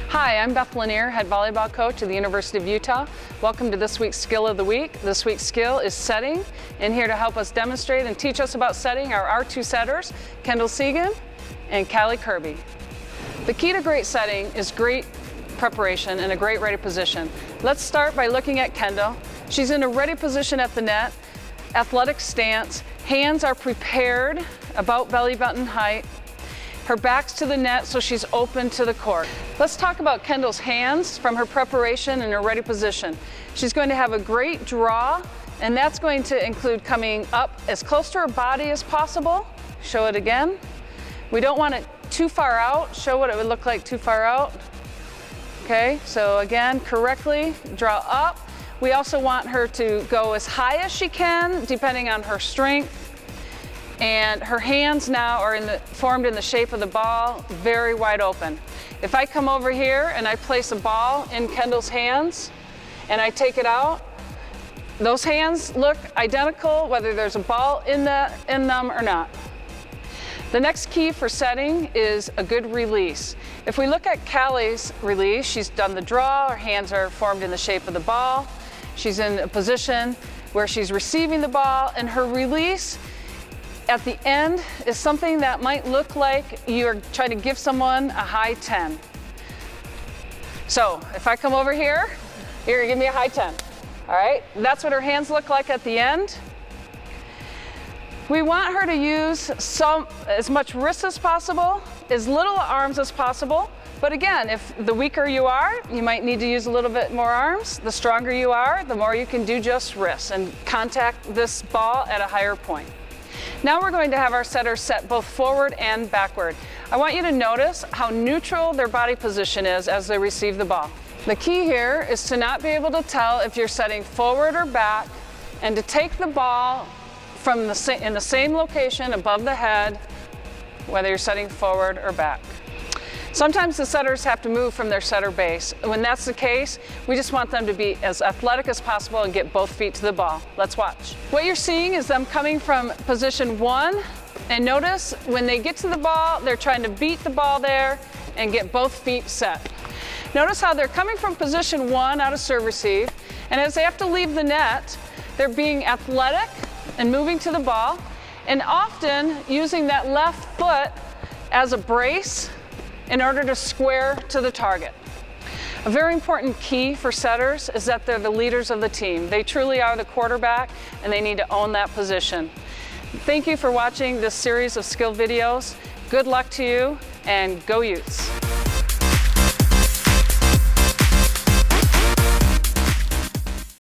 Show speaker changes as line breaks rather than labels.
Hi, I'm Beth Lanier, head volleyball coach at the University of Utah. Welcome to this week's Skill of the Week. This week's skill is setting, and here to help us demonstrate and teach us about setting are our two setters, Kendall Segan and Callie Kirby. The key to great setting is great preparation and a great ready position. Let's start by looking at Kendall. She's in a ready position at the net, athletic stance, hands are prepared about belly button height. Her back's to the net, so she's open to the court. Let's talk about Kendall's hands from her preparation and her ready position. She's going to have a great draw, and that's going to include coming up as close to her body as possible. Show it again. We don't want it too far out. Show what it would look like too far out. Okay, so again, correctly draw up. We also want her to go as high as she can, depending on her strength. And her hands now are formed in the shape of the ball, very wide open. If I come over here and I place a ball in Kendall's hands and I take it out, those hands look identical whether there's a ball in them or not. The next key for setting is a good release. If we look at Callie's release, she's done the draw, her hands are formed in the shape of the ball. She's in a position where she's receiving the ball, and her release at the end is something that might look like you're trying to give someone a high 10. So if I come over here, you're gonna give me a high 10. All right, that's what her hands look like at the end. We want her to use as much wrist as possible, as little arms as possible. But again, if the weaker you are, you might need to use a little bit more arms. The stronger you are, the more you can do just wrists and contact this ball at a higher point. Now we're going to have our setters set both forward and backward. I want you to notice how neutral their body position is as they receive the ball. The key here is to not be able to tell if you're setting forward or back, and to take the ball from in the same location above the head, whether you're setting forward or back. Sometimes the setters have to move from their setter base. When that's the case, we just want them to be as athletic as possible and get both feet to the ball. Let's watch. What you're seeing is them coming from position 1, and notice when they get to the ball, they're trying to beat the ball there and get both feet set. Notice how they're coming from position 1 out of serve receive, and as they have to leave the net, they're being athletic and moving to the ball, and often using that left foot as a brace in order to square to the target. A very important key for setters is that they're the leaders of the team. They truly are the quarterback, and they need to own that position. Thank you for watching this series of skill videos. Good luck to you, and go Utes.